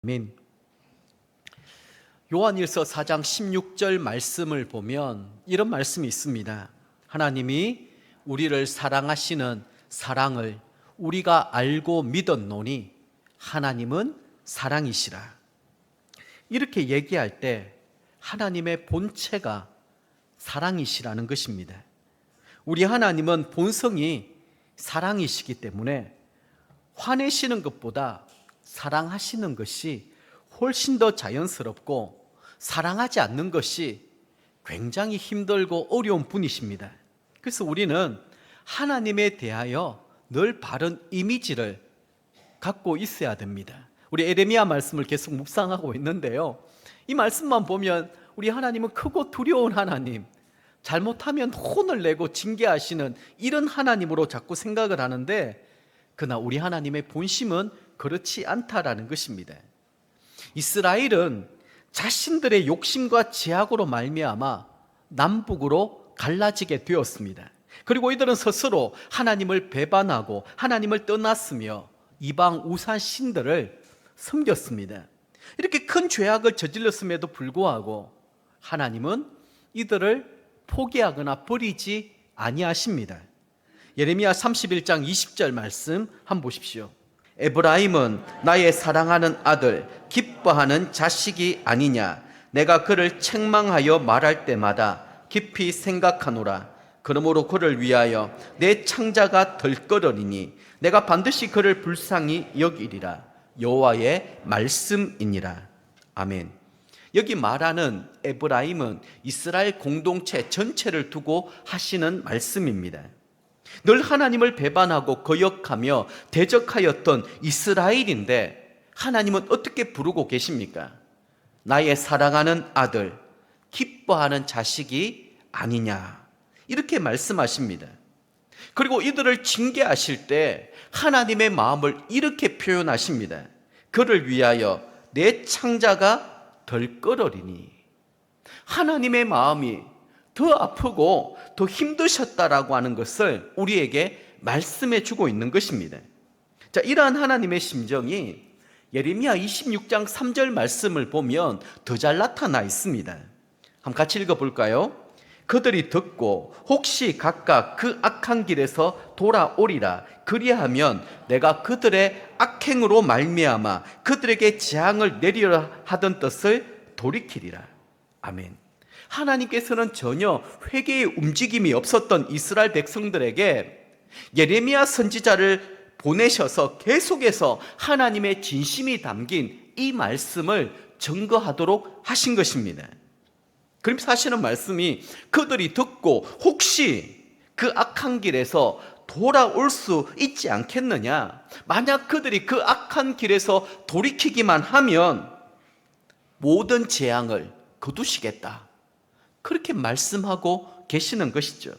아멘. 요한일서 4장 16절 말씀을 보면 이런 말씀이 있습니다. 하나님이 우리를 사랑하시는 사랑을 우리가 알고 믿었노니 하나님은 사랑이시라. 이렇게 얘기할 때 하나님의 본체가 사랑이시라는 것입니다. 우리 하나님은 본성이 사랑이시기 때문에 화내시는 것보다 사랑하시는 것이 훨씬 더 자연스럽고 사랑하지 않는 것이 굉장히 힘들고 어려운 분이십니다. 그래서 우리는 하나님에 대하여 늘 바른 이미지를 갖고 있어야 됩니다. 우리 에레미야 말씀을 계속 묵상하고 있는데요, 이 말씀만 보면 우리 하나님은 크고 두려운 하나님, 잘못하면 혼을 내고 징계하시는 이런 하나님으로 자꾸 생각을 하는데, 그러나 우리 하나님의 본심은 그렇지 않다라는 것입니다. 이스라엘은 자신들의 욕심과 제약으로 말미암아 남북으로 갈라지게 되었습니다. 그리고 이들은 스스로 하나님을 배반하고 하나님을 떠났으며 이방 우상 신들을 섬겼습니다. 이렇게 큰 죄악을 저질렀음에도 불구하고 하나님은 이들을 포기하거나 버리지 아니하십니다. 예레미야 31장 20절 말씀 한번 보십시오. 에브라임은 나의 사랑하는 아들, 기뻐하는 자식이 아니냐. 내가 그를 책망하여 말할 때마다 깊이 생각하노라. 그러므로 그를 위하여 내 창자가 덜꺼러리니 내가 반드시 그를 불쌍히 여기리라. 여호와의 말씀이니라. 아멘. 여기 말하는 에브라임은 이스라엘 공동체 전체를 두고 하시는 말씀입니다. 늘 하나님을 배반하고 거역하며 대적하였던 이스라엘인데 하나님은 어떻게 부르고 계십니까? 나의 사랑하는 아들, 기뻐하는 자식이 아니냐, 이렇게 말씀하십니다. 그리고 이들을 징계하실 때 하나님의 마음을 이렇게 표현하십니다. 그를 위하여 내 창자가 덜꺼러리니. 하나님의 마음이 더 아프고 더 힘드셨다라고 하는 것을 우리에게 말씀해 주고 있는 것입니다. 자, 이러한 하나님의 심정이 예레미야 26장 3절 말씀을 보면 더 잘 나타나 있습니다. 한번 같이 읽어볼까요? 그들이 듣고 혹시 각각 그 악한 길에서 돌아오리라. 그리하면 내가 그들의 악행으로 말미암아 그들에게 재앙을 내리려 하던 뜻을 돌이키리라. 아멘. 하나님께서는 전혀 회개의 움직임이 없었던 이스라엘 백성들에게 예레미야 선지자를 보내셔서 계속해서 하나님의 진심이 담긴 이 말씀을 증거하도록 하신 것입니다. 그러면서 하시는 말씀이 그들이 듣고 혹시 그 악한 길에서 돌아올 수 있지 않겠느냐. 만약 그들이 그 악한 길에서 돌이키기만 하면 모든 재앙을 거두시겠다. 그렇게 말씀하고 계시는 것이죠.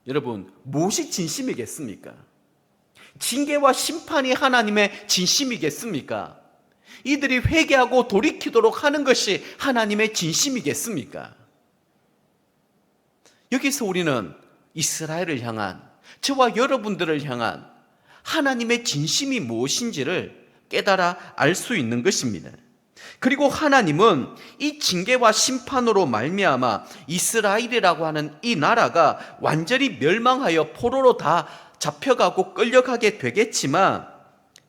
여러분, 무엇이 진심이겠습니까? 징계와 심판이 하나님의 진심이겠습니까? 이들이 회개하고 돌이키도록 하는 것이 하나님의 진심이겠습니까? 여기서 우리는 이스라엘을 향한, 저와 여러분들을 향한 하나님의 진심이 무엇인지를 깨달아 알 수 있는 것입니다. 그리고 하나님은 이 징계와 심판으로 말미암아 이스라엘이라고 하는 이 나라가 완전히 멸망하여 포로로 다 잡혀가고 끌려가게 되겠지만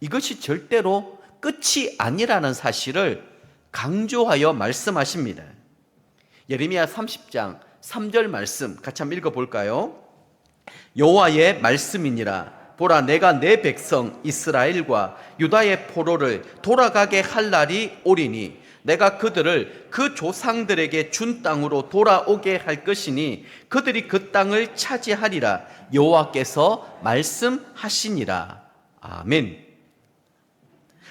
이것이 절대로 끝이 아니라는 사실을 강조하여 말씀하십니다. 예레미야 30장 3절 말씀 같이 한번 읽어볼까요? 여호와의 말씀이니라. 보라, 내가 내 백성 이스라엘과 유다의 포로를 돌아가게 할 날이 오리니 내가 그들을 그 조상들에게 준 땅으로 돌아오게 할 것이니 그들이 그 땅을 차지하리라. 여호와께서 말씀하시니라. 아멘.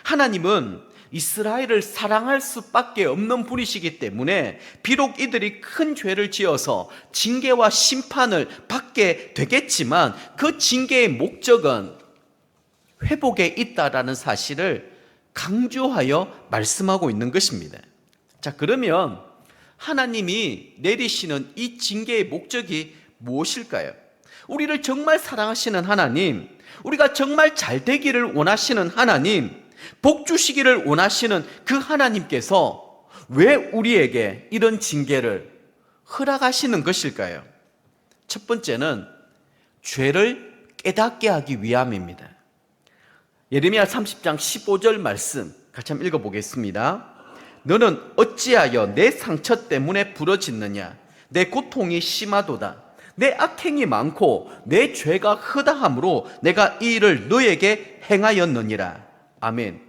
하나님은 이스라엘을 사랑할 수밖에 없는 분이시기 때문에 비록 이들이 큰 죄를 지어서 징계와 심판을 받게 되겠지만 그 징계의 목적은 회복에 있다라는 사실을 강조하여 말씀하고 있는 것입니다. 자, 그러면 하나님이 내리시는 이 징계의 목적이 무엇일까요? 우리를 정말 사랑하시는 하나님, 우리가 정말 잘 되기를 원하시는 하나님, 복 주시기를 원하시는 그 하나님께서 왜 우리에게 이런 징계를 허락하시는 것일까요? 첫 번째는 죄를 깨닫게 하기 위함입니다. 예레미야 30장 15절 말씀 같이 한번 읽어보겠습니다. 너는 어찌하여 내 상처 때문에 부러졌느냐? 내 고통이 심하도다. 내 악행이 많고 내 죄가 허다함으로 내가 이 일을 너에게 행하였느니라. 아멘.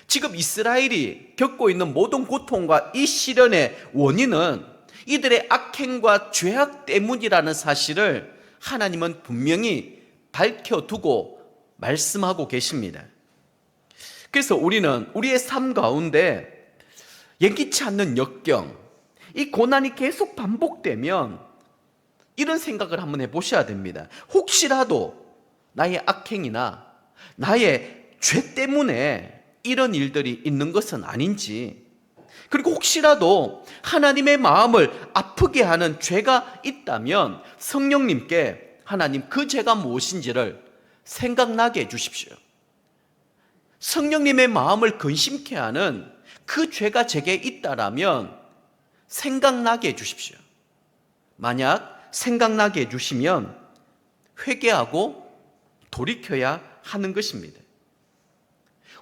지금 이스라엘이 겪고 있는 모든 고통과 이 시련의 원인은 이들의 악행과 죄악 때문이라는 사실을 하나님은 분명히 밝혀두고 말씀하고 계십니다. 그래서 우리는 우리의 삶 가운데 예기치 않는 역경, 이 고난이 계속 반복되면 이런 생각을 한번 해보셔야 됩니다. 혹시라도 나의 악행이나 나의 죄 때문에 이런 일들이 있는 것은 아닌지, 그리고 혹시라도 하나님의 마음을 아프게 하는 죄가 있다면 성령님께 하나님 그 죄가 무엇인지를 생각나게 해주십시오. 성령님의 마음을 근심케 하는 그 죄가 제게 있다라면 생각나게 해주십시오. 만약 생각나게 해주시면 회개하고 돌이켜야 하는 것입니다.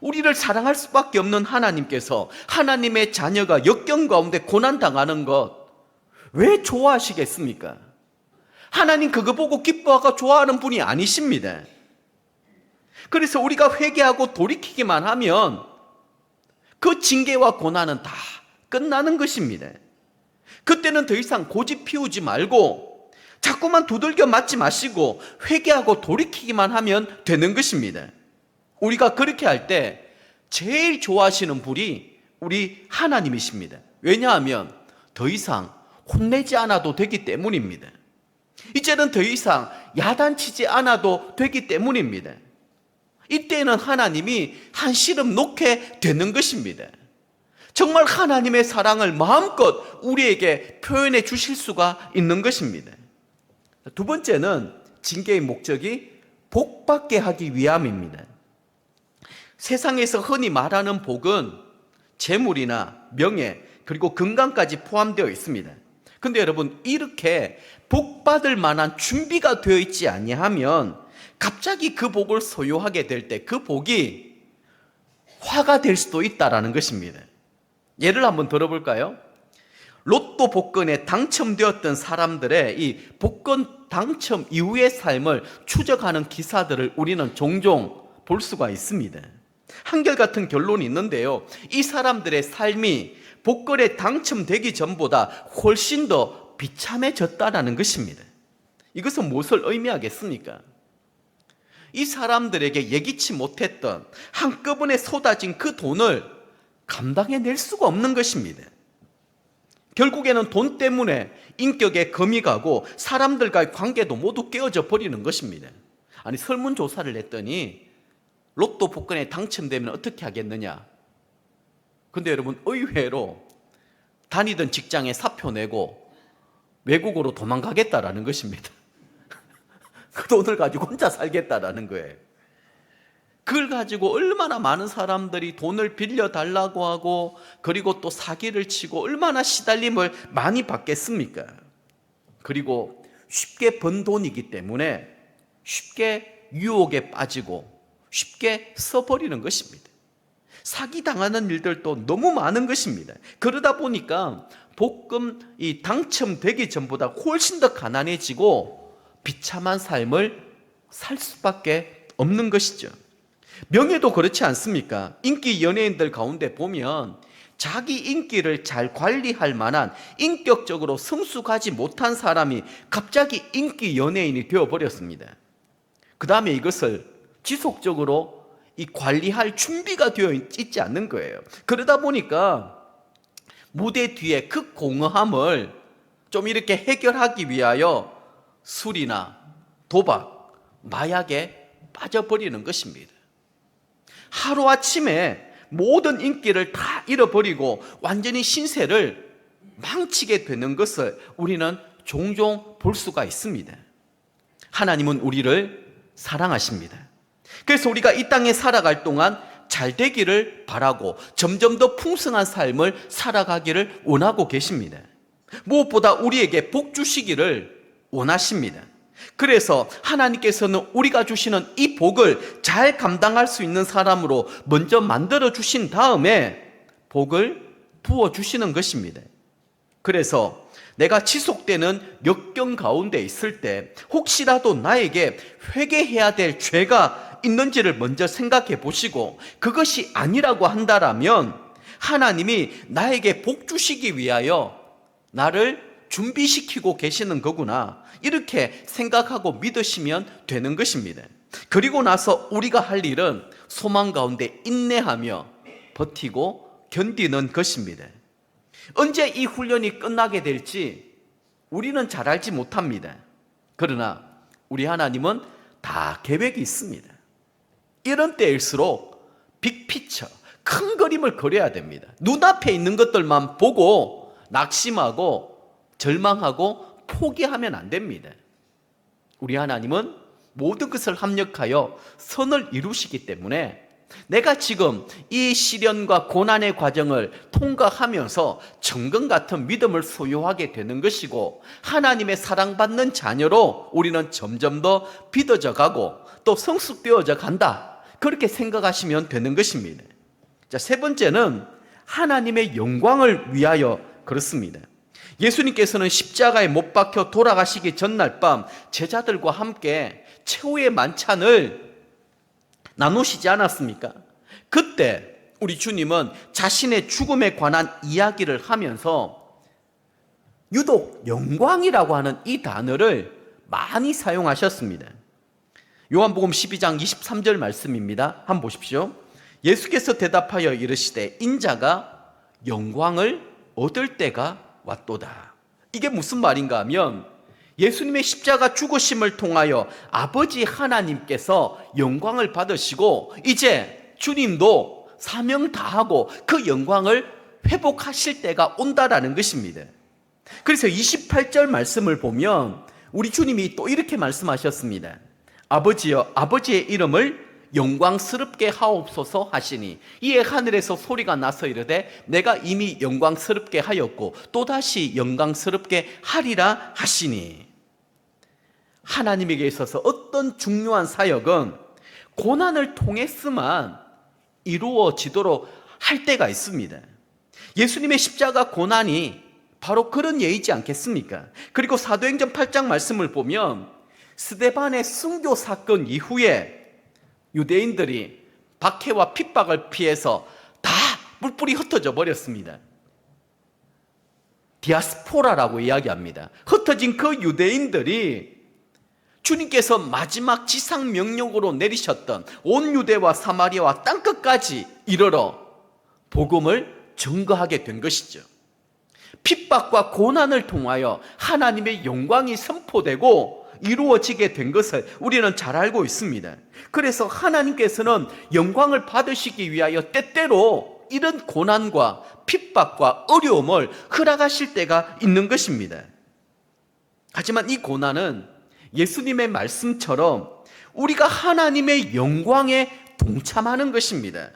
우리를 사랑할 수밖에 없는 하나님께서 하나님의 자녀가 역경 가운데 고난당하는 것 왜 좋아하시겠습니까? 하나님 그거 보고 기뻐하고 좋아하는 분이 아니십니다. 그래서 우리가 회개하고 돌이키기만 하면 그 징계와 고난은 다 끝나는 것입니다. 그때는 더 이상 고집 피우지 말고 자꾸만 두들겨 맞지 마시고 회개하고 돌이키기만 하면 되는 것입니다. 우리가 그렇게 할 때 제일 좋아하시는 분이 우리 하나님이십니다. 왜냐하면 더 이상 혼내지 않아도 되기 때문입니다. 이제는 더 이상 야단치지 않아도 되기 때문입니다. 이때는 하나님이 한시름 놓게 되는 것입니다. 정말 하나님의 사랑을 마음껏 우리에게 표현해 주실 수가 있는 것입니다. 두 번째는 징계의 목적이 복받게 하기 위함입니다. 세상에서 흔히 말하는 복은 재물이나 명예 그리고 건강까지 포함되어 있습니다. 근데 여러분, 이렇게 복받을 만한 준비가 되어 있지 아니하면 갑자기 그 복을 소유하게 될 때 그 복이 화가 될 수도 있다라는 것입니다. 예를 한번 들어볼까요? 로또 복권에 당첨되었던 사람들의 이 복권 당첨 이후의 삶을 추적하는 기사들을 우리는 종종 볼 수가 있습니다. 한결같은 결론이 있는데요, 이 사람들의 삶이 복권에 당첨되기 전보다 훨씬 더 비참해졌다는 것입니다. 이것은 무엇을 의미하겠습니까? 이 사람들에게 예기치 못했던 한꺼번에 쏟아진 그 돈을 감당해낼 수가 없는 것입니다. 결국에는 돈 때문에 인격에 금이 가고 사람들과의 관계도 모두 깨어져 버리는 것입니다. 아니, 설문조사를 했더니 로또 복권에 당첨되면 어떻게 하겠느냐? 근데 여러분, 의외로 다니던 직장에 사표 내고 외국으로 도망가겠다라는 것입니다. 그 돈을 가지고 혼자 살겠다라는 거예요. 그걸 가지고 얼마나 많은 사람들이 돈을 빌려달라고 하고 그리고 또 사기를 치고 얼마나 시달림을 많이 받겠습니까? 그리고 쉽게 번 돈이기 때문에 쉽게 유혹에 빠지고 쉽게 써버리는 것입니다. 사기당하는 일들도 너무 많은 것입니다. 그러다 보니까 복권이 당첨되기 전보다 훨씬 더 가난해지고 비참한 삶을 살 수밖에 없는 것이죠. 명예도 그렇지 않습니까? 인기 연예인들 가운데 보면 자기 인기를 잘 관리할 만한 인격적으로 성숙하지 못한 사람이 갑자기 인기 연예인이 되어버렸습니다. 그 다음에 이것을 지속적으로 이 관리할 준비가 되어 있지 않는 거예요. 그러다 보니까 무대 뒤에 그 공허함을 좀 이렇게 해결하기 위하여 술이나 도박, 마약에 빠져버리는 것입니다. 하루아침에 모든 인기를 다 잃어버리고 완전히 신세를 망치게 되는 것을 우리는 종종 볼 수가 있습니다. 하나님은 우리를 사랑하십니다. 그래서 우리가 이 땅에 살아갈 동안 잘 되기를 바라고 점점 더 풍성한 삶을 살아가기를 원하고 계십니다. 무엇보다 우리에게 복 주시기를 원하십니다. 그래서 하나님께서는 우리가 주시는 이 복을 잘 감당할 수 있는 사람으로 먼저 만들어 주신 다음에 복을 부어 주시는 것입니다. 그래서 내가 지속되는 역경 가운데 있을 때 혹시라도 나에게 회개해야 될 죄가 있는지를 먼저 생각해 보시고, 그것이 아니라고 한다라면 하나님이 나에게 복 주시기 위하여 나를 준비시키고 계시는 거구나, 이렇게 생각하고 믿으시면 되는 것입니다. 그리고 나서 우리가 할 일은 소망 가운데 인내하며 버티고 견디는 것입니다. 언제 이 훈련이 끝나게 될지 우리는 잘 알지 못합니다. 그러나 우리 하나님은 다 계획이 있습니다. 이런 때일수록 빅피처, 큰 그림을 그려야 됩니다. 눈앞에 있는 것들만 보고 낙심하고 절망하고 포기하면 안 됩니다. 우리 하나님은 모든 것을 합력하여 선을 이루시기 때문에 내가 지금 이 시련과 고난의 과정을 통과하면서 정금 같은 믿음을 소유하게 되는 것이고, 하나님의 사랑받는 자녀로 우리는 점점 더 믿어져 가고 또 성숙되어져 간다, 그렇게 생각하시면 되는 것입니다. 자, 세 번째는 하나님의 영광을 위하여 그렇습니다. 예수님께서는 십자가에 못 박혀 돌아가시기 전날 밤 제자들과 함께 최후의 만찬을 나누시지 않았습니까? 그때 우리 주님은 자신의 죽음에 관한 이야기를 하면서 유독 영광이라고 하는 이 단어를 많이 사용하셨습니다. 요한복음 12장 23절 말씀입니다. 한번 보십시오. 예수께서 대답하여 이르시되 인자가 영광을 얻을 때가 왔도다. 이게 무슨 말인가 하면 예수님의 십자가 죽으심을 통하여 아버지 하나님께서 영광을 받으시고 이제 주님도 사명 다하고 그 영광을 회복하실 때가 온다라는 것입니다. 그래서 28절 말씀을 보면 우리 주님이 또 이렇게 말씀하셨습니다. 아버지여, 아버지의 이름을 영광스럽게 하옵소서 하시니 이에 하늘에서 소리가 나서 이르되 내가 이미 영광스럽게 하였고 또다시 영광스럽게 하리라 하시니, 하나님에게 있어서 어떤 중요한 사역은 고난을 통해서만 이루어지도록 할 때가 있습니다. 예수님의 십자가 고난이 바로 그런 예이지 않겠습니까? 그리고 사도행전 8장 말씀을 보면 스데반의 순교 사건 이후에 유대인들이 박해와 핍박을 피해서 다 뿔뿔이 흩어져 버렸습니다. 디아스포라라고 이야기합니다. 흩어진 그 유대인들이 주님께서 마지막 지상 명령으로 내리셨던 온 유대와 사마리아와 땅끝까지 이르러 복음을 증거하게 된 것이죠. 핍박과 고난을 통하여 하나님의 영광이 선포되고 이루어지게 된 것을 우리는 잘 알고 있습니다. 그래서 하나님께서는 영광을 받으시기 위하여 때때로 이런 고난과 핍박과 어려움을 허락하실 때가 있는 것입니다. 하지만 이 고난은 예수님의 말씀처럼 우리가 하나님의 영광에 동참하는 것입니다.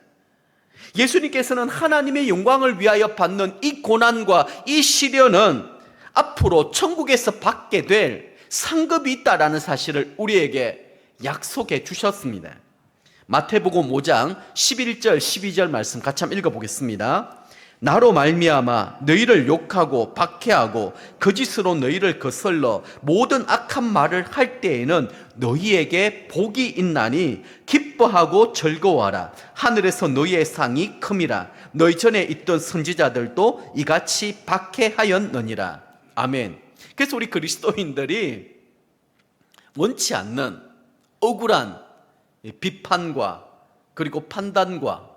예수님께서는 하나님의 영광을 위하여 받는 이 고난과 이 시련은 앞으로 천국에서 받게 될 상급이 있다라는 사실을 우리에게 약속해 주셨습니다. 마태복음 5장 11절 12절 말씀 같이 한번 읽어보겠습니다. 나로 말미암아 너희를 욕하고 박해하고 거짓으로 너희를 거슬러 모든 악한 말을 할 때에는 너희에게 복이 있나니 기뻐하고 즐거워하라. 하늘에서 너희의 상이 큼이라. 너희 전에 있던 선지자들도 이같이 박해하였느니라. 아멘. 그래서 우리 그리스도인들이 원치 않는 억울한 비판과 그리고 판단과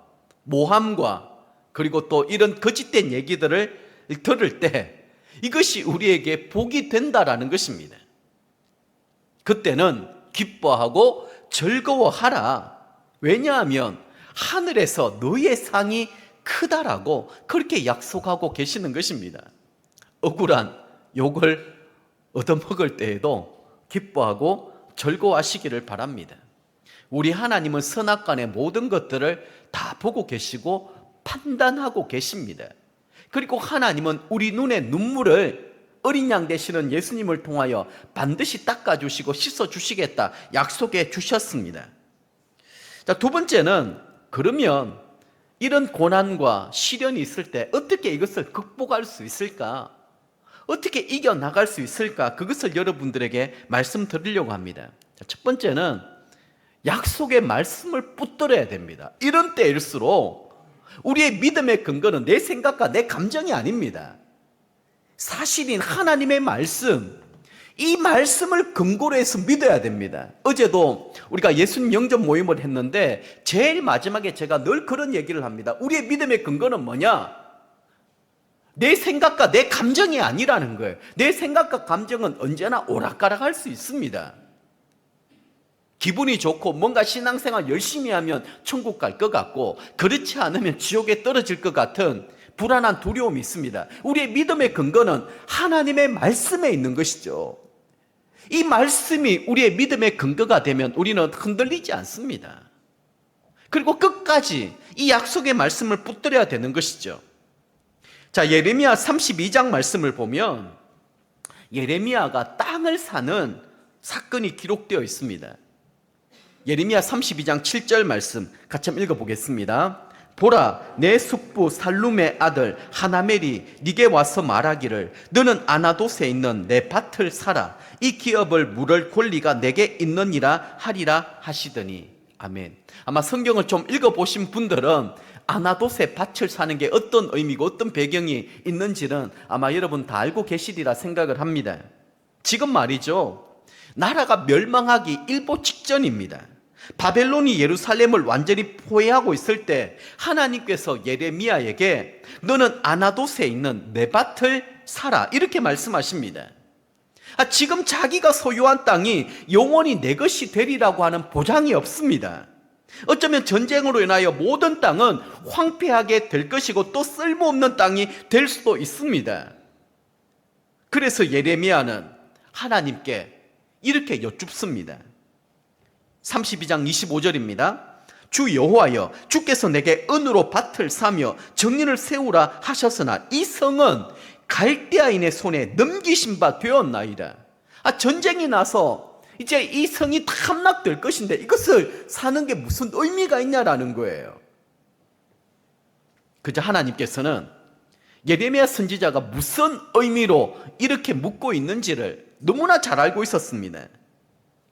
모함과 그리고 또 이런 거짓된 얘기들을 들을 때 이것이 우리에게 복이 된다라는 것입니다. 그때는 기뻐하고 즐거워하라. 왜냐하면 하늘에서 너희의 상이 크다라고 그렇게 약속하고 계시는 것입니다. 억울한 욕을 얻어먹을 때에도 기뻐하고 즐거워하시기를 바랍니다. 우리 하나님은 선악간의 모든 것들을 다 보고 계시고 판단하고 계십니다. 그리고 하나님은 우리 눈의 눈물을 어린 양 되시는 예수님을 통하여 반드시 닦아주시고 씻어주시겠다 약속해 주셨습니다. 자, 두 번째는, 그러면 이런 고난과 시련이 있을 때 어떻게 이것을 극복할 수 있을까? 어떻게 이겨나갈 수 있을까? 그것을 여러분들에게 말씀드리려고 합니다. 자, 첫 번째는 약속의 말씀을 붙들어야 됩니다. 이런 때일수록 우리의 믿음의 근거는 내 생각과 내 감정이 아닙니다. 사실인 하나님의 말씀, 이 말씀을 근거로 해서 믿어야 됩니다. 어제도 우리가 예수님 영접 모임을 했는데 제일 마지막에 제가 늘 그런 얘기를 합니다. 우리의 믿음의 근거는 뭐냐? 내 생각과 내 감정이 아니라는 거예요. 내 생각과 감정은 언제나 오락가락할 수 있습니다. 기분이 좋고 뭔가 신앙생활 열심히 하면 천국 갈 것 같고, 그렇지 않으면 지옥에 떨어질 것 같은 불안한 두려움이 있습니다. 우리의 믿음의 근거는 하나님의 말씀에 있는 것이죠. 이 말씀이 우리의 믿음의 근거가 되면 우리는 흔들리지 않습니다. 그리고 끝까지 이 약속의 말씀을 붙들어야 되는 것이죠. 자, 예레미야 32장 말씀을 보면 예레미야가 땅을 사는 사건이 기록되어 있습니다. 예레미야 32장 7절 말씀 같이 한번 읽어보겠습니다. 보라, 내 숙부 살룸의 아들 하나멜이 네게 와서 말하기를 너는 아나돗에 있는 내 밭을 사라. 이 기업을 물을 권리가 내게 있느니라 하리라 하시더니. 아멘. 아마 성경을 좀 읽어보신 분들은 아나돗에 밭을 사는 게 어떤 의미고 어떤 배경이 있는지는 아마 여러분 다 알고 계시리라 생각을 합니다. 지금 말이죠, 나라가 멸망하기 일보 직전입니다. 바벨론이 예루살렘을 완전히 포위하고 있을 때 하나님께서 예레미야에게 너는 아나돗에 있는 내 밭을 사라 이렇게 말씀하십니다. 지금 자기가 소유한 땅이 영원히 내 것이 되리라고 하는 보장이 없습니다. 어쩌면 전쟁으로 인하여 모든 땅은 황폐하게 될 것이고 또 쓸모없는 땅이 될 수도 있습니다. 그래서 예레미야는 하나님께 이렇게 여쭙습니다. 32장 25절입니다. 주 여호와여, 주께서 내게 은으로 밭을 사며 정인을 세우라 하셨으나 이 성은 갈대아인의 손에 넘기신 바 되었나이다. 전쟁이 나서 이제 이 성이 함락될 것인데 이것을 사는 게 무슨 의미가 있냐라는 거예요. 그저 하나님께서는 예레미야 선지자가 무슨 의미로 이렇게 묻고 있는지를 너무나 잘 알고 있었습니다.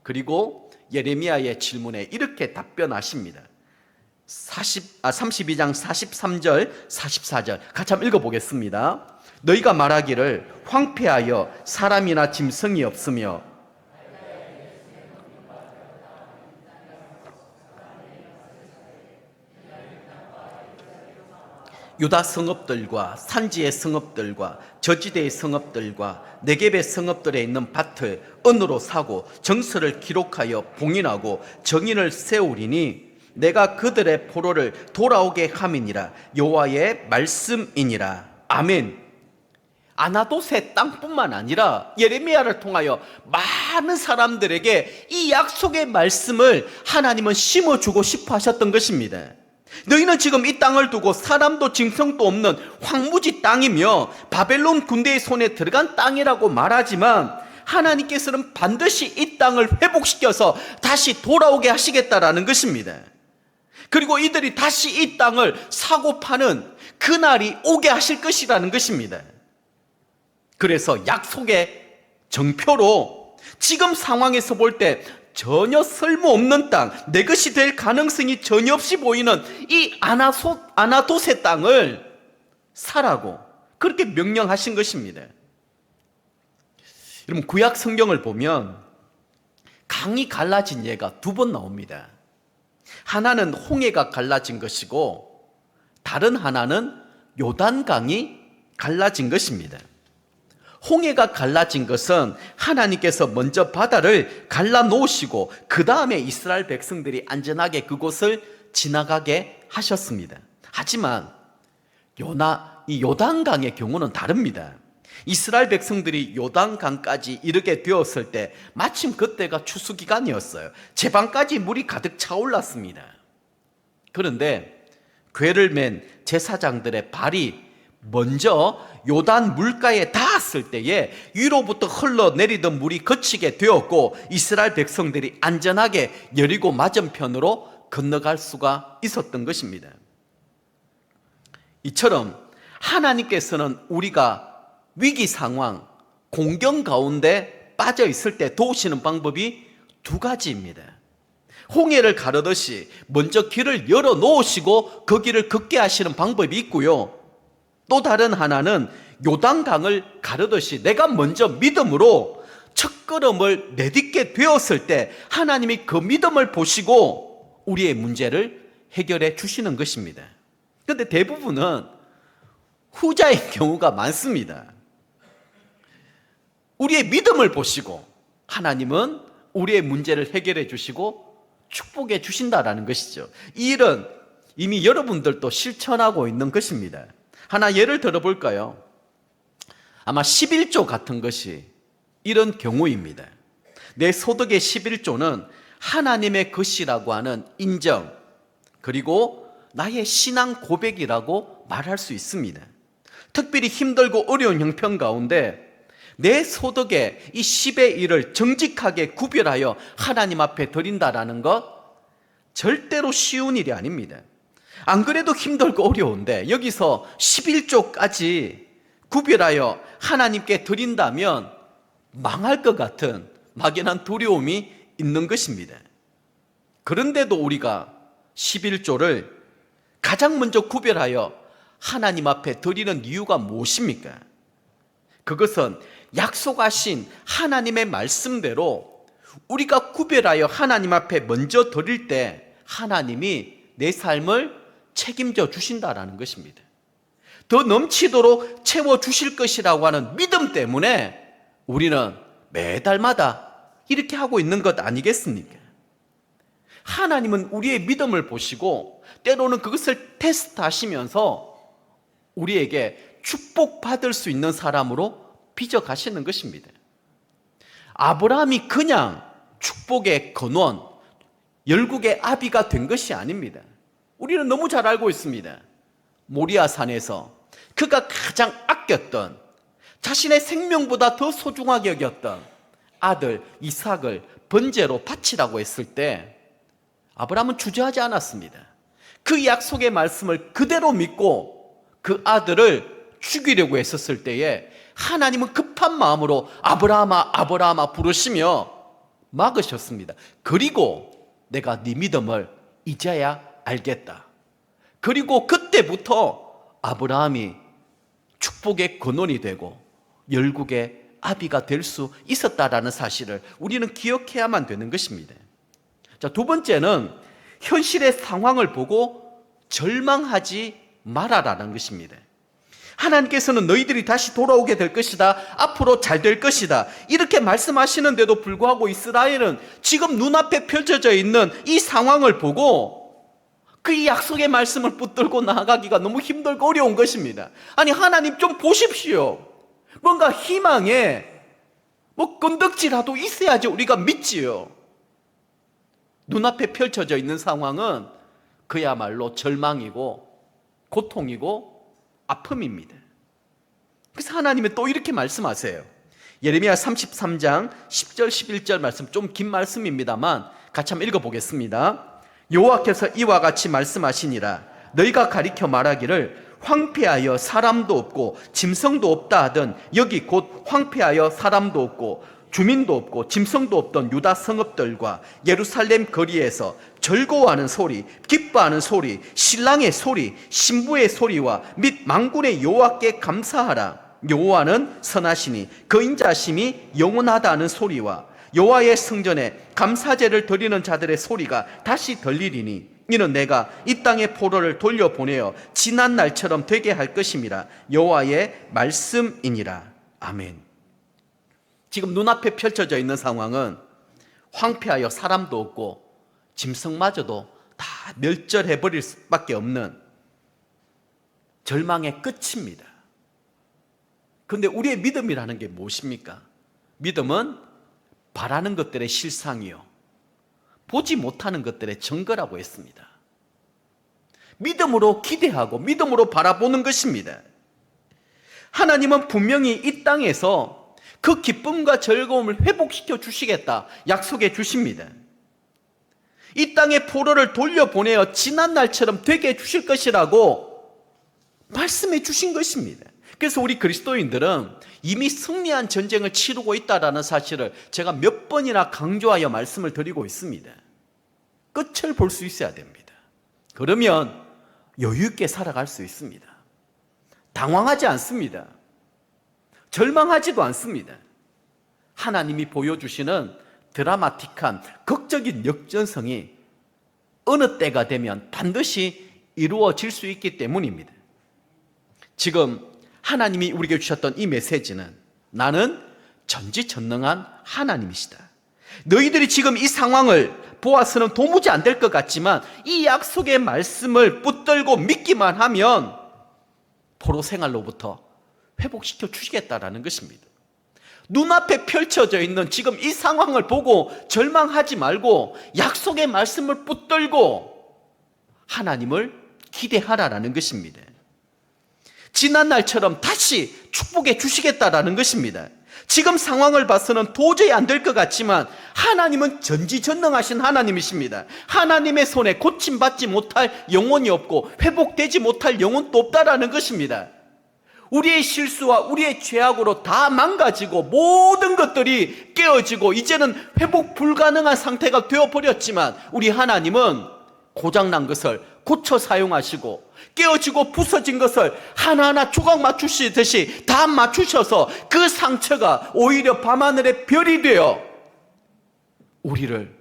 그리고 예레미야의 질문에 이렇게 답변하십니다. 32장 43절 44절 같이 한번 읽어보겠습니다. 너희가 말하기를 황폐하여 사람이나 짐승이 없으며 유다 성읍들과 산지의 성읍들과 저지대의 성읍들과 네겝의 성읍들에 있는 밭을 은으로 사고 정서를 기록하여 봉인하고 정인을 세우리니 내가 그들의 포로를 돌아오게 함이니라. 여호와의 말씀이니라. 아멘. 아나돗의 땅뿐만 아니라 예레미야를 통하여 많은 사람들에게 이 약속의 말씀을 하나님은 심어주고 싶어 하셨던 것입니다. 너희는 지금 이 땅을 두고 사람도 짐승도 없는 황무지 땅이며 바벨론 군대의 손에 들어간 땅이라고 말하지만 하나님께서는 반드시 이 땅을 회복시켜서 다시 돌아오게 하시겠다라는 것입니다. 그리고 이들이 다시 이 땅을 사고 파는 그날이 오게 하실 것이라는 것입니다. 그래서 약속의 정표로 지금 상황에서 볼 때 전혀 쓸모없는 땅, 내 것이 될 가능성이 전혀 없이 보이는 이 아나돗의 땅을 사라고 그렇게 명령하신 것입니다. 여러분, 구약 성경을 보면 강이 갈라진 예가 두 번 나옵니다. 하나는 홍해가 갈라진 것이고 다른 하나는 요단강이 갈라진 것입니다. 홍해가 갈라진 것은 하나님께서 먼저 바다를 갈라 놓으시고 그 다음에 이스라엘 백성들이 안전하게 그곳을 지나가게 하셨습니다. 하지만 이 요단강의 경우는 다릅니다. 이스라엘 백성들이 요단강까지 이르게 되었을 때 마침 그때가 추수기간이었어요. 제방까지 물이 가득 차올랐습니다. 그런데 궤를 맨 제사장들의 발이 먼저 요단 물가에 닿았을 때에 위로부터 흘러내리던 물이 그치게 되었고 이스라엘 백성들이 안전하게 여리고 맞은편으로 건너갈 수가 있었던 것입니다. 이처럼 하나님께서는 우리가 위기 상황, 공경 가운데 빠져 있을 때 도우시는 방법이 두 가지입니다. 홍해를 가르듯이 먼저 길을 열어 놓으시고 그 길을 걷게 하시는 방법이 있고요. 또 다른 하나는 요단강을 가르듯이 내가 먼저 믿음으로 첫걸음을 내딛게 되었을 때 하나님이 그 믿음을 보시고 우리의 문제를 해결해 주시는 것입니다. 그런데 대부분은 후자의 경우가 많습니다. 우리의 믿음을 보시고 하나님은 우리의 문제를 해결해 주시고 축복해 주신다라는 것이죠. 이 일은 이미 여러분들도 실천하고 있는 것입니다. 하나 예를 들어볼까요? 아마 11조 같은 것이 이런 경우입니다. 내 소득의 11조는 하나님의 것이라고 하는 인정, 그리고 나의 신앙 고백이라고 말할 수 있습니다. 특별히 힘들고 어려운 형편 가운데 내 소득의 이 10의 1을 정직하게 구별하여 하나님 앞에 드린다라는 것 절대로 쉬운 일이 아닙니다. 안 그래도 힘들고 어려운데 여기서 11조까지 구별하여 하나님께 드린다면 망할 것 같은 막연한 두려움이 있는 것입니다. 그런데도 우리가 11조를 가장 먼저 구별하여 하나님 앞에 드리는 이유가 무엇입니까? 그것은 약속하신 하나님의 말씀대로 우리가 구별하여 하나님 앞에 먼저 드릴 때 하나님이 내 삶을 책임져 주신다라는 것입니다. 더 넘치도록 채워주실 것이라고 하는 믿음 때문에 우리는 매달마다 이렇게 하고 있는 것 아니겠습니까? 하나님은 우리의 믿음을 보시고 때로는 그것을 테스트하시면서 우리에게 축복받을 수 있는 사람으로 빚어가시는 것입니다. 아브라함이 그냥 축복의 근원, 열국의 아비가 된 것이 아닙니다. 우리는 너무 잘 알고 있습니다. 모리아 산에서 그가 가장 아꼈던, 자신의 생명보다 더 소중하게 여겼던 아들 이삭을 번제로 바치라고 했을 때 아브라함은 주저하지 않았습니다. 그 약속의 말씀을 그대로 믿고 그 아들을 죽이려고 했었을 때에 하나님은 급한 마음으로 아브라함아 아브라함아 부르시며 막으셨습니다. 그리고 내가 네 믿음을 이제야 알겠다. 그리고 그때부터 아브라함이 축복의 근원이 되고 열국의 아비가 될 수 있었다라는 사실을 우리는 기억해야만 되는 것입니다. 자, 두 번째는 현실의 상황을 보고 절망하지 말아라는 것입니다. 하나님께서는 너희들이 다시 돌아오게 될 것이다. 앞으로 잘 될 것이다. 이렇게 말씀하시는데도 불구하고 이스라엘은 지금 눈앞에 펼쳐져 있는 이 상황을 보고 그 약속의 말씀을 붙들고 나아가기가 너무 힘들고 어려운 것입니다. 아니, 하나님 좀 보십시오. 뭔가 희망에 건덕지라도 있어야지 우리가 믿지요. 눈앞에 펼쳐져 있는 상황은 그야말로 절망이고 고통이고 아픔입니다. 그래서 하나님은 또 이렇게 말씀하세요. 예레미야 33장 10절 11절 말씀, 좀 긴 말씀입니다만 같이 한번 읽어보겠습니다. 여호와께서 이와 같이 말씀하시니라. 너희가 가리켜 말하기를 황폐하여 사람도 없고 짐승도 없다 하던 여기 곧 황폐하여 사람도 없고 주민도 없고 짐승도 없던 유다 성읍들과 예루살렘 거리에서 즐거워하는 소리, 기뻐하는 소리, 신랑의 소리, 신부의 소리와 및 만군의 여호와께 감사하라. 여호와는 선하시니 그 인자심이 영원하다는 소리와 여호와의 성전에 감사제를 드리는 자들의 소리가 다시 들리리니 이는 내가 이 땅의 포로를 돌려보내어 지난 날처럼 되게 할 것임이라. 여호와의 말씀이니라. 아멘. 지금 눈앞에 펼쳐져 있는 상황은 황폐하여 사람도 없고 짐승마저도 다 멸절해버릴 수밖에 없는 절망의 끝입니다. 그런데 우리의 믿음이라는 게 무엇입니까? 믿음은 바라는 것들의 실상이요, 보지 못하는 것들의 증거라고 했습니다. 믿음으로 기대하고 믿음으로 바라보는 것입니다. 하나님은 분명히 이 땅에서 그 기쁨과 즐거움을 회복시켜 주시겠다 약속해 주십니다. 이 땅의 포로를 돌려보내어 지난 날처럼 되게 해 주실 것이라고 말씀해 주신 것입니다. 그래서 우리 그리스도인들은 이미 승리한 전쟁을 치르고 있다는 사실을 제가 몇 번이나 강조하여 말씀을 드리고 있습니다. 끝을 볼 수 있어야 됩니다. 그러면 여유 있게 살아갈 수 있습니다. 당황하지 않습니다. 절망하지도 않습니다. 하나님이 보여주시는 드라마틱한 극적인 역전성이 어느 때가 되면 반드시 이루어질 수 있기 때문입니다. 지금 하나님이 우리에게 주셨던 이 메시지는 나는 전지전능한 하나님이시다. 너희들이 지금 이 상황을 보아서는 도무지 안 될 것 같지만 이 약속의 말씀을 붙들고 믿기만 하면 포로 생활로부터 회복시켜 주시겠다라는 것입니다. 눈앞에 펼쳐져 있는 지금 이 상황을 보고 절망하지 말고 약속의 말씀을 붙들고 하나님을 기대하라라는 것입니다. 지난 날처럼 다시 축복해 주시겠다라는 것입니다. 지금 상황을 봐서는 도저히 안 될 것 같지만 하나님은 전지전능하신 하나님이십니다. 하나님의 손에 고침받지 못할 영혼이 없고 회복되지 못할 영혼도 없다라는 것입니다. 우리의 실수와 우리의 죄악으로 다 망가지고 모든 것들이 깨어지고 이제는 회복 불가능한 상태가 되어버렸지만 우리 하나님은 고장난 것을 고쳐 사용하시고 깨어지고 부서진 것을 하나하나 조각 맞추시듯이 다 맞추셔서 그 상처가 오히려 밤하늘의 별이 되어 우리를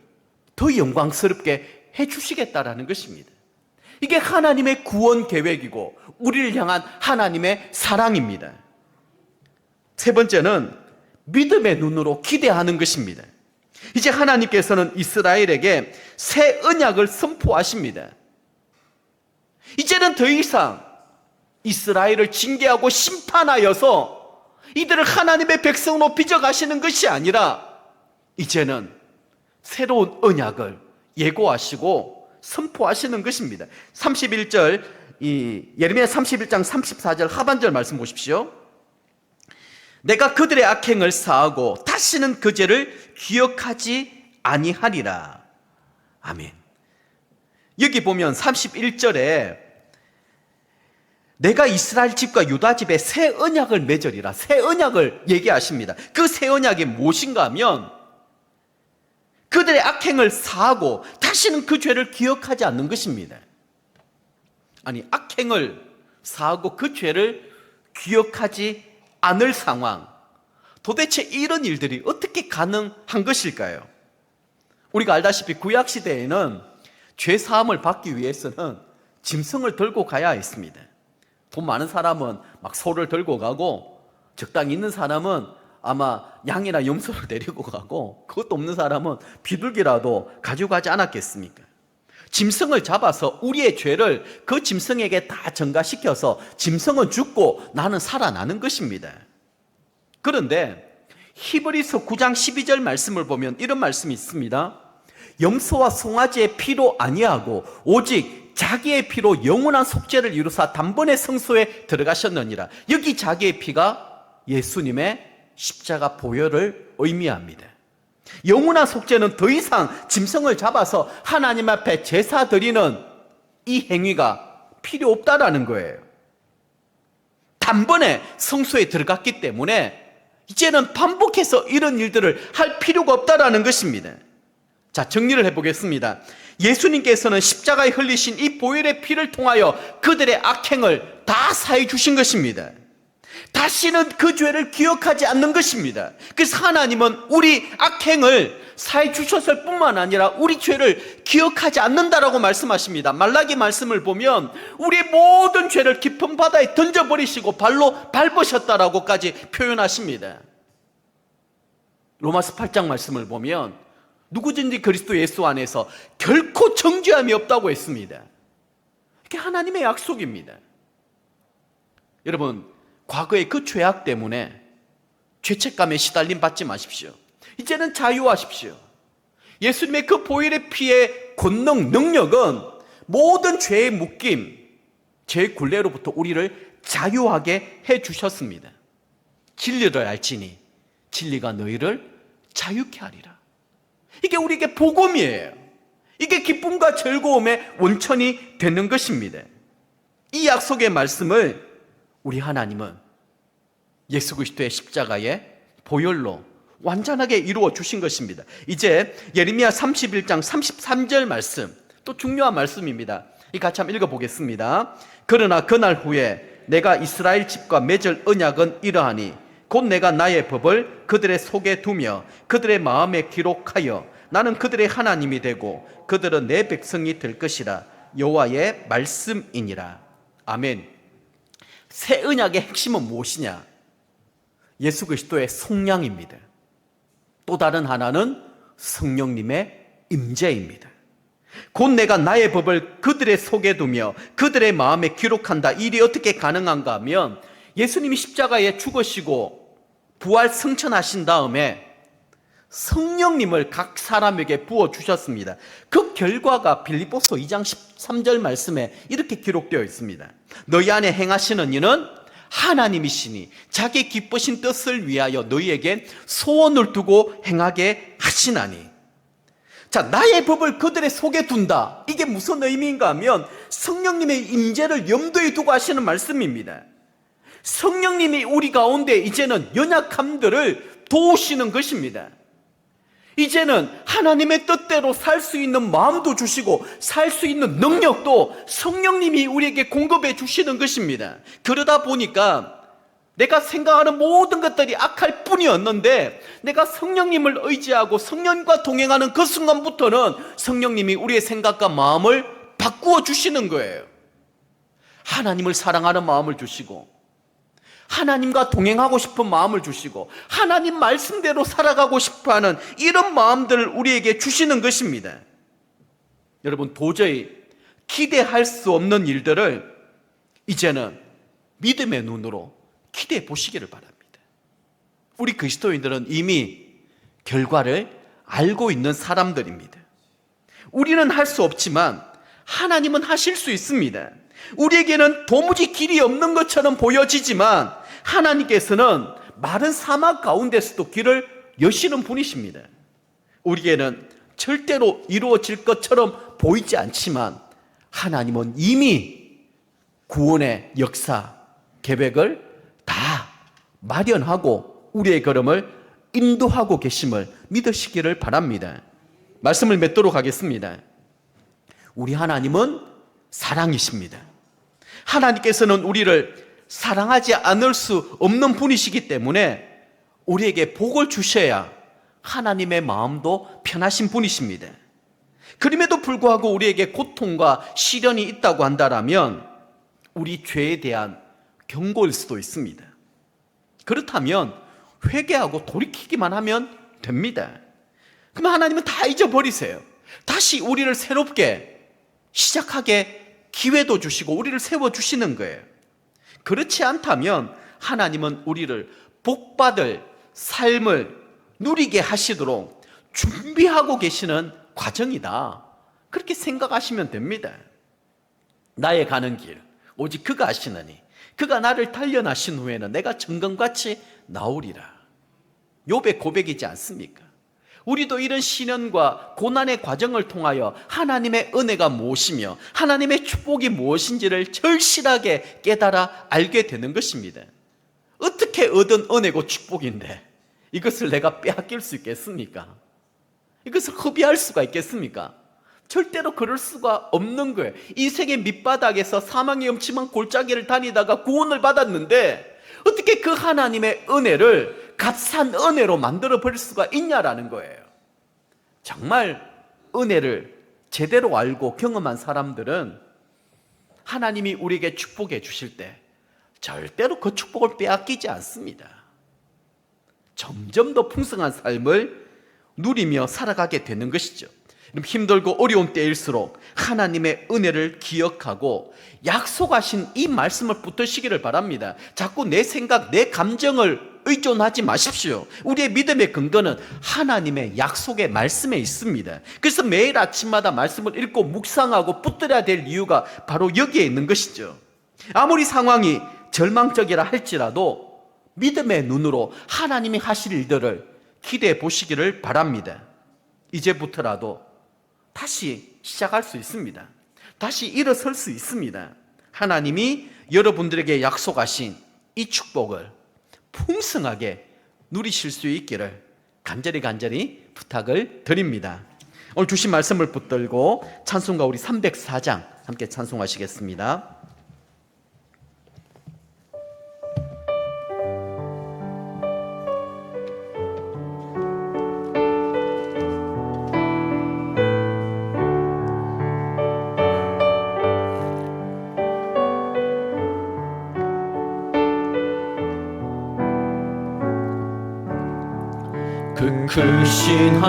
더 영광스럽게 해주시겠다라는 것입니다. 이게 하나님의 구원 계획이고 우리를 향한 하나님의 사랑입니다. 세 번째는 믿음의 눈으로 기대하는 것입니다. 이제 하나님께서는 이스라엘에게 새 언약을 선포하십니다. 이제는 더 이상 이스라엘을 징계하고 심판하여서 이들을 하나님의 백성으로 빚어가시는 것이 아니라 이제는 새로운 언약을 예고하시고 선포하시는 것입니다. 31절 예레미야 31장 34절 하반절 말씀 보십시오. 내가 그들의 악행을 사하고 다시는 그 죄를 기억하지 아니하리라. 아멘. 여기 보면 31절에 내가 이스라엘 집과 유다 집에 새 언약을 맺으리라. 새 언약을 얘기하십니다. 그 새 언약이 무엇인가 하면 그들의 악행을 사하고 다시는 그 죄를 기억하지 않는 것입니다. 아니, 악행을 사하고 그 죄를 기억하지 않을 상황, 도대체 이런 일들이 어떻게 가능한 것일까요? 우리가 알다시피 구약시대에는 죄 사함을 받기 위해서는 짐승을 들고 가야 했습니다. 돈 많은 사람은 막 소를 들고 가고 적당히 있는 사람은 아마 양이나 염소를 데리고 가고 그것도 없는 사람은 비둘기라도 가지고 가지 않았겠습니까? 짐승을 잡아서 우리의 죄를 그 짐승에게 다 전가시켜서 짐승은 죽고 나는 살아나는 것입니다. 그런데 히브리서 9장 12절 말씀을 보면 이런 말씀이 있습니다. 염소와 송아지의 피로 아니하고 오직 자기의 피로 영원한 속죄를 이루사 단번에 성소에 들어가셨느니라. 여기 자기의 피가 예수님의 십자가 보혈을 의미합니다. 영원한 속죄는 더 이상 짐승을 잡아서 하나님 앞에 제사 드리는 이 행위가 필요 없다라는 거예요. 단번에 성소에 들어갔기 때문에 이제는 반복해서 이런 일들을 할 필요가 없다라는 것입니다. 자, 정리를 해보겠습니다. 예수님께서는 십자가에 흘리신 이 보혈의 피를 통하여 그들의 악행을 다 사해 주신 것입니다. 다시는 그 죄를 기억하지 않는 것입니다. 그래서 하나님은 우리 악행을 사해 주셨을 뿐만 아니라 우리 죄를 기억하지 않는다라고 말씀하십니다. 말라기 말씀을 보면 우리의 모든 죄를 깊은 바다에 던져버리시고 발로 밟으셨다라고까지 표현하십니다. 로마서 8장 말씀을 보면 누구든지 그리스도 예수 안에서 결코 정죄함이 없다고 했습니다. 이게 하나님의 약속입니다. 여러분, 과거의 그 죄악 때문에 죄책감에 시달림 받지 마십시오. 이제는 자유하십시오. 예수님의 그 보혈의 피의 권능, 능력은 모든 죄의 묶임, 죄의 굴레로부터 우리를 자유하게 해주셨습니다. 진리를 알지니 진리가 너희를 자유케 하리라. 이게 우리에게 복음이에요. 이게 기쁨과 즐거움의 원천이 되는 것입니다. 이 약속의 말씀을 우리 하나님은 예수 그리스도의 십자가의 보혈로 완전하게 이루어 주신 것입니다. 이제 예레미야 31장 33절 말씀, 또 중요한 말씀입니다. 이 같이 한번 읽어보겠습니다. 그러나 그날 후에 내가 이스라엘 집과 맺을 언약은 이러하니 곧 내가 나의 법을 그들의 속에 두며 그들의 마음에 기록하여 나는 그들의 하나님이 되고 그들은 내 백성이 될 것이라. 여호와의 말씀이니라. 아멘. 새 언약의 핵심은 무엇이냐? 예수 그리스도의 속량입니다. 또 다른 하나는 성령님의 임재입니다. 곧 내가 나의 법을 그들의 속에 두며 그들의 마음에 기록한다. 이 일이 어떻게 가능한가 하면 예수님이 십자가에 죽으시고 부활 승천하신 다음에 성령님을 각 사람에게 부어주셨습니다. 그 결과가 빌립보서 2장 13절 말씀에 이렇게 기록되어 있습니다. 너희 안에 행하시는 이는 하나님이시니 자기 기쁘신 뜻을 위하여 너희에게 소원을 두고 행하게 하시나니. 자, 나의 법을 그들의 속에 둔다. 이게 무슨 의미인가 하면 성령님의 임재를 염두에 두고 하시는 말씀입니다. 성령님이 우리 가운데 이제는 연약함들을 도우시는 것입니다. 이제는 하나님의 뜻대로 살 수 있는 마음도 주시고 살 수 있는 능력도 성령님이 우리에게 공급해 주시는 것입니다. 그러다 보니까 내가 생각하는 모든 것들이 악할 뿐이었는데 내가 성령님을 의지하고 성령과 동행하는 그 순간부터는 성령님이 우리의 생각과 마음을 바꾸어 주시는 거예요. 하나님을 사랑하는 마음을 주시고 하나님과 동행하고 싶은 마음을 주시고 하나님 말씀대로 살아가고 싶어하는 이런 마음들을 우리에게 주시는 것입니다. 여러분, 도저히 기대할 수 없는 일들을 이제는 믿음의 눈으로 기대해 보시기를 바랍니다. 우리 그리스도인들은 이미 결과를 알고 있는 사람들입니다. 우리는 할 수 없지만 하나님은 하실 수 있습니다. 우리에게는 도무지 길이 없는 것처럼 보여지지만 하나님께서는 마른 사막 가운데서도 길을 여시는 분이십니다. 우리에게는 절대로 이루어질 것처럼 보이지 않지만 하나님은 이미 구원의 역사, 계획을 다 마련하고 우리의 걸음을 인도하고 계심을 믿으시기를 바랍니다. 말씀을 맺도록 하겠습니다. 우리 하나님은 사랑이십니다. 하나님께서는 우리를 사랑하지 않을 수 없는 분이시기 때문에 우리에게 복을 주셔야 하나님의 마음도 편하신 분이십니다. 그럼에도 불구하고 우리에게 고통과 시련이 있다고 한다면 우리 죄에 대한 경고일 수도 있습니다. 그렇다면 회개하고 돌이키기만 하면 됩니다. 그러면 하나님은 다 잊어버리세요. 다시 우리를 새롭게 시작하게 기회도 주시고 우리를 세워주시는 거예요. 그렇지 않다면 하나님은 우리를 복받을 삶을 누리게 하시도록 준비하고 계시는 과정이다. 그렇게 생각하시면 됩니다. 나의 가는 길 오직 그가 아시느니 그가 나를 단련하신 후에는 내가 정금같이 나오리라. 욥의 고백이지 않습니까? 우리도 이런 시련과 고난의 과정을 통하여 하나님의 은혜가 무엇이며 하나님의 축복이 무엇인지를 절실하게 깨달아 알게 되는 것입니다. 어떻게 얻은 은혜고 축복인데 이것을 내가 빼앗길 수 있겠습니까? 이것을 허비할 수가 있겠습니까? 절대로 그럴 수가 없는 거예요. 인생의 밑바닥에서 사망의 음침한 골짜기를 다니다가 구원을 받았는데 어떻게 그 하나님의 은혜를 값싼 은혜로 만들어 버릴 수가 있냐라는 거예요. 정말 은혜를 제대로 알고 경험한 사람들은 하나님이 우리에게 축복해 주실 때 절대로 그 축복을 빼앗기지 않습니다. 점점 더 풍성한 삶을 누리며 살아가게 되는 것이죠. 힘들고 어려운 때일수록 하나님의 은혜를 기억하고 약속하신 이 말씀을 붙드시기를 바랍니다. 자꾸 내 생각, 내 감정을 의존하지 마십시오. 우리의 믿음의 근거는 하나님의 약속의 말씀에 있습니다. 그래서 매일 아침마다 말씀을 읽고 묵상하고 붙들어야 될 이유가 바로 여기에 있는 것이죠. 아무리 상황이 절망적이라 할지라도 믿음의 눈으로 하나님이 하실 일들을 기대해 보시기를 바랍니다. 이제부터라도 다시 시작할 수 있습니다. 다시 일어설 수 있습니다. 하나님이 여러분들에게 약속하신 이 축복을 풍성하게 누리실 수 있기를 간절히 부탁을 드립니다. 오늘 주신 말씀을 붙들고 찬송가 우리 304장 함께 찬송하시겠습니다. 그 크신